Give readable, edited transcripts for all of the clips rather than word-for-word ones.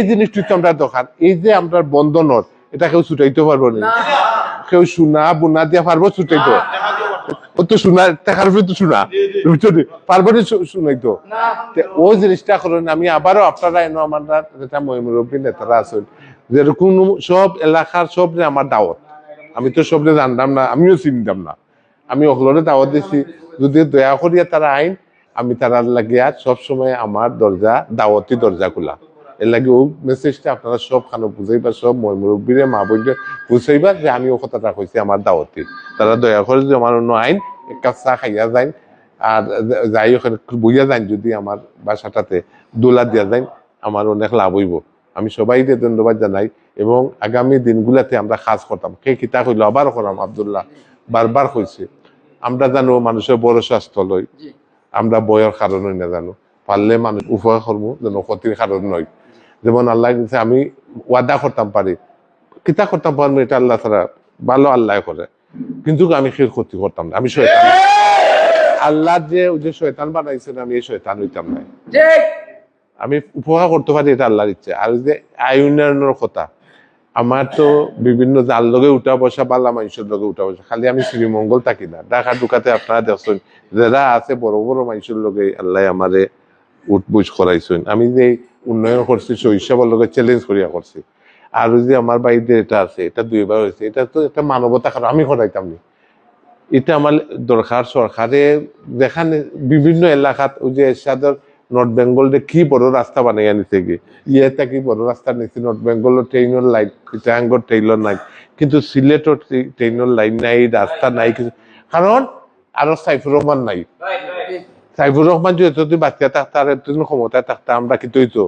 এই জিনিসটি তো আমরা দরকার, এই যে আমরা বন্ধনর এটা কেউ ছুটাইতে পারবো না, কেউ সোনা বোনা দিয়া পারবো ছুটাইতো, ও তো সোনা টাকার উপরে তো সোনা পারবো না শুনাইতো। ওই জিনিসটা করেন আমি আবারও আপনারা এনো আমার যেটা মহিমুরব্বী নেতারা আছেন যেরকম সব এলাকার সব আমার দাওয়াত, আমি তো সবরে জানতাম না, আমিও চিনতাম না, আমি অকলরে দাওয়াত দিছি যদি দয়া করিয়া তারা আইন আমি তারা লাগিয়া সবসময় আমার দরজা দাওয়াতি দরজা খোলা। এর লাগে ও মেসেজটা আপনারা সব খানো বুঝাইবা, সব মুরব্বীরে মা বোনরে বুঝাইবা যে আমি ও কথাটা কইছি আমার দাওয়াতি। তারা দয়া করে যদি আমার অন্য আইন এক কাপ চা খাইয়া যাই আর যাই ওখানে বইয়া যান, যদি আমার বাসাটাতে দোলা দিয়া যাই আমার অনেক লাভ হইব। আমি সবাইকে ধন্যবাদ জানাই এবং আগামী দিনগুলাতে আমরা কাজ করতাম। কে কিতা কইল আবার করাম, আব্দুল্লাহ বারবার কইছে আমরা জানো মানুষের বড় স্বাস্থ্য লই, আমরা বয়ের কারণ না জানো, পারলে মানুষ উপকার করবো যেন ক্ষতির কারণ নয়। যেমন আল্লাহ দিচ্ছে আমি ওয়াদা করতাম পারি, কিতা করতাম পারবো এটা আল্লাহ ছাড়া ভালো আল্লাহ করে, কিন্তু আমি ক্ষতি করতাম না, আমি শয়তান। আল্লাহ যে ওই যে শয়তান বানাইছেন আমি এই শয়তান হইতাম না, আমি উপকার করতে পারি এটা আল্লাহর ইচ্ছে। আর যে আয় উন্নয়নের কথা, আমার তো বিভিন্ন জাল লগে উঠা বসা বালা মানুষের লগে উঠা বসা, খালি আমি শ্রীমঙ্গল থাকি না, ঢাকা ঢুকাতে আপনারা দেখছেন যারা আছে বড় বড় মানুষের লগে আল্লাহ আমারে উঠবুঝ করাইছেন। আমি যে উন্নয়ন করছি শৈশবের লগে চ্যালেঞ্জ করিয়া করছি। আর যে আমার বাড়িতে এটা আছে এটা দুইবার হয়েছে, এটা তো একটা মানবতা কারণ আমি করাইতাম না, এটা আমার দরকার। সরকারে যেখানে বিভিন্ন এলাকাত ওই যে এরশাদের নর্থ বেঙ্গলে কি বড় রাস্তা বানাইয়া নিতে গিয়ে ইয়েটা কি বড় রাস্তা নিচ্ছে, নর্থ বেঙ্গলের ট্রেনের লাইন চিটাগাঙ্গের ট্রেনের নাই, কিন্তু সিলেটের ট্রেনের লাইন নাই, রাস্তা নাই কিছু, কারণ আরো সাইফুর রহমান নাই। সাইফুর রহমান যদি বাচ্চা থাকতো আর এতদিন ক্ষমতায় থাকতো আমরা কিন্তু হইতো।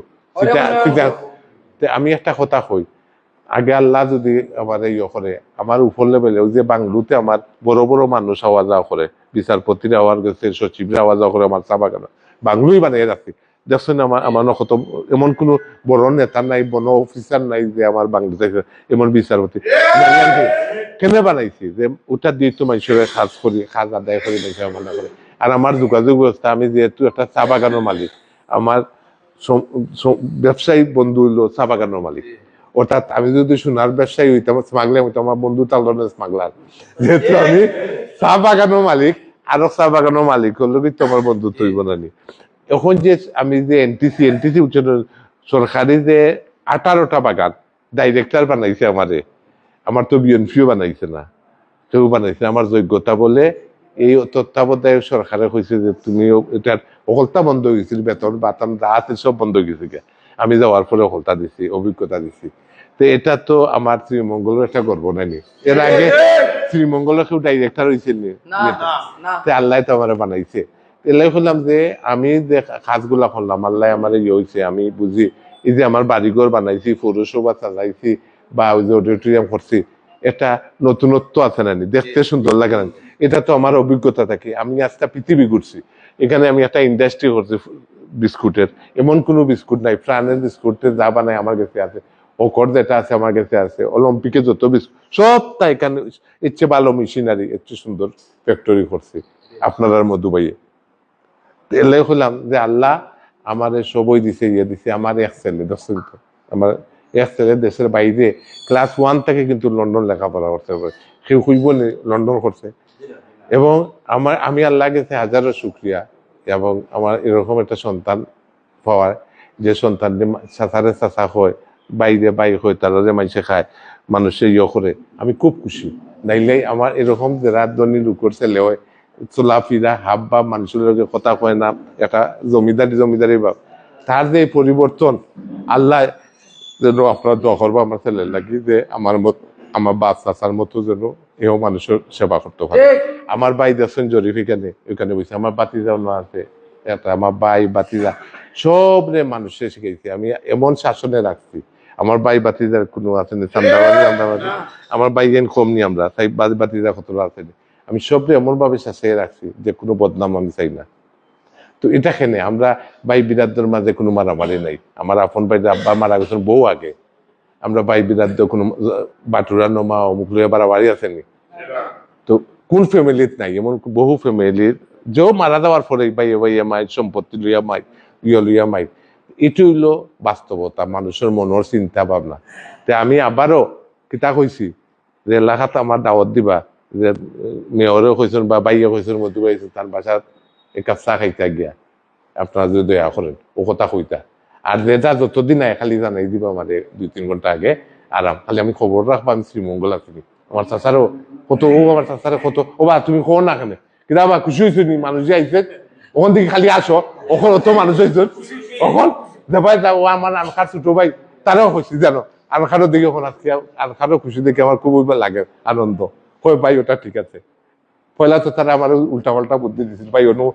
আমি একটা কথা কই, আগে আল্লাহ যদি আমার ইয়ে করে আমার উপর লেভেলে ওই যে বাংলুতে আমার বড় বড় মানুষ আওয়া যাওয়া করে, বিচারপতির আওয়াজ গেছে, সচিবের আওয়াজ যাওয়া করে, আমার চা বাগান বাংলুই বানিয়ে রাখছি। দেখছেন আমার কত এমন কোনো বড় নেতা নাই, বড় অফিসার নাই যে আমার বাংলাদেশ এমন বিচারপতি কেন বানাইছি যে ওটা দিয়ে তো মানুষের কাজ করি, কাজ আদায় করি মানুষের মনে করে। আর আমার যোগাযোগ ব্যবস্থা, আমি যেহেতু একটা চা বাগানের মালিক, আমার ব্যবসায়ী বন্ধু হইলো চা বাগানের মালিক, অর্থাৎ আমি যদি সোনার ব্যবসায়ী হইতাম স্মাগলার হইতাম, আমার বন্ধু তার স্মাগলার, যেহেতু আমি চা বাগানের মালিক আরো চা বাগানের মালিক হলো কিন্তু আমার বন্ধুত্ব হইব না। এখন যে আমি যে এনটিসি সরকারি যে 18টা বাগান ডাইরেক্টর বানাইছে আমারে, আমার তো বিএনপিও বানাইছে না, কেউ বানাইছে আমার যোগ্যতা বলে। এই তত্ত্বাবধায়ক সরকারে কইছে যে তুমি এটার অকলতা বন্ধ হয়ে গেছিল, বেতন বাতান যা আছে সব বন্ধ হয়ে গেছে। আমি যাওয়ার পরে অকলতা দিছি, অভিজ্ঞতা দিছি। তো এটা তো আমার শ্রীমঙ্গলের একটা গর্ব নাইনি, এর আগে শ্রীমঙ্গলের কেউ ডাইরেক্টর হয়েছিল আল্লাহ তো আমার বানাইছে। এলাই বললাম যে আমি যে কাজগুলা করলাম আল্লাহ আমার ইয়ে হয়েছে, আমি বুঝি এই যে আমার বাড়িঘর বানাইছি, পৌরসভা চালাইছি বা ওই যে অডিটোরিয়াম করছি, এটা নতুনত্ব আছে না, দেখতে সুন্দর লাগে না, এটা তো আমার অভিজ্ঞতা থাকে। আমি আজকে পৃথিবী ঘুরছি, এখানে আমি একটা ইন্ডাস্ট্রি করছি বিস্কুটের, এমন কোনো বিস্কুট নাই, প্রাণের বিস্কুটের যা বানায় আমার কাছে আছে, ওকর যেটা আছে আমার কাছে আছে, অলিম্পিকে যত বিস্কুট সব তাই এখানে ইচ্ছে ভালো মেশিনারি, ইচ্ছে সুন্দর ফ্যাক্টরি করছি আপনার মধুবাইয়ে। এলাই হলাম যে আল্লাহ আমার সবই দিছে, ইয়ে দিছে। আমার এক ছেলে দেখছেন তো, আমার এক ছেলে দেশের বাইরে ক্লাস 1 থেকে কিন্তু লন্ডন লেখাপড়া করতে হবে, কেউ খুঁজব লন্ডন করছে। এবং আমি আল্লাহ গেছে হাজারো শুক্রিয়া এবং আমার এরকম একটা সন্তান পাওয়ার, যে সন্তান চাচারে চাচা হয়, বাইরে বাই হয়, তারা যে মানুষে খায়, মানুষে ইয়ে করে, আমি খুব খুশি। নাইলে আমার এরকম যে রাত ধনী লোকের ছেলে হয়, চলাফিরা হাব বা মানুষের লগে কথা কয় না, একটা জমিদারি ভাব, তার যে পরিবর্তন আল্লাহ যেন আপনারা দোয়া করবো আমার ছেলের লাগি, যে আমার বাপ চাচার মতো যেন এও মানুষের সেবা করতে পারে। আমার ভাই দেখছেন জরিফ এখানে বসে, আমার বাতিজা আছে এটা, আমার ভাই বাতিজা সব রে মানুষের শিখেছি, আমি এমন শাসনে রাখছি। আমার ভাই বাতিজার কোনো আছে না, চান্দাবাজি আমার ভাই যেন কম নি, আমরা তাই বাতিজা কতটা আছে, আমি সবরে এমন ভাবে শাসিয়ে রাখছি যে কোনো বদনাম আমি চাই না। তো এটা খেনে আমরা ভাই বিরাটদের মাঝে কোনো মারামারি নাই। আমার আপন ভাই আব্বা মারা গেছেন বউ আগে, আমরা ভাই বিরাট কোনো বাটুরা নমা অমুক লইয়া বাড়াবাড়ি আসেনি। তো কোন ফ্যামিলিত নাই, এমন বহু ফ্যামিলির যে মারা যাওয়ার পরে ভাইয়া মাই সম্পত্তি লইয়া মাই লইয়া মাই, এটি হইল বাস্তবতা, মানুষের মনের চিন্তা ভাবনা। তে আমি আবারও কিতা কইছি যে এলাকাতে আমার দাওয়াত দিবা, যে মেয়রেও কইছেন বা বাইয়া কইছেন মধ্যে কইছেন তার বাসার এক কাপ চা খাইতে গিয়া আপনারা যদি দয়া করেন ও কথা কইতা। আর যেটা যতদিন আয় খালি জানাই দিবা আমাদের 2-3 ঘন্টা আগে আরাম, খালি আমি খবর রাখবো আমি শ্রীমঙ্গল আছি। আমার চাচারও কত, ও আমার চাচারে কত, ও বা তুমি কো না কেন কিনা বা খুশি হয়েছে নি মানুষ যে আইছে ওখান থেকে খালি আসো, ওখান অত মানুষ হয়েছে ওখান দেবাই যা ও আমার আনখার ছোট ভাই তারাও খুশি জানো, আনখারও দিকে ওখানে আজকে আনখারও খুশি দেখে আমার খুব লাগে আনন্দ। কই ভাই ওটা ঠিক আছে, পয়লা তো তারা আমার উল্টা পাল্টা বুদ্ধি দিছিল ভাই অনু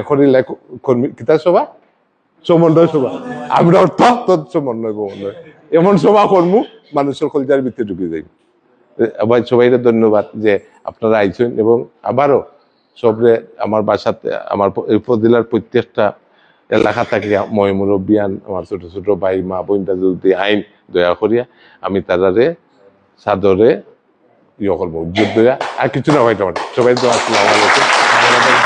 এখন কর্মী কিতা সভা সমন্বয় সভা, আমরা অর্থ তোর সমন্বয় সমন্বয় এমন সভা কর্মু মানুষের কলজার ভিতরে ঢুকে যাই। ভাই সবাই ধন্যবাদ যে আপনারা আইছেন, এবং আবারও সবরে আমার বাসাতে আমার এই উপজেলার প্রত্যেকটা এলাকা থেকে মই মুরব্বিয়ান আমার ছোট ছোট ভাই মা বোনটা যদি আইন দয়া করিয়া আমি তারারে সাদরে ইয়ে করবো উজ্জ্বল দয়া আর কিছু না ভাই তোমার সবাই তো আসসালামু আলাইকুম।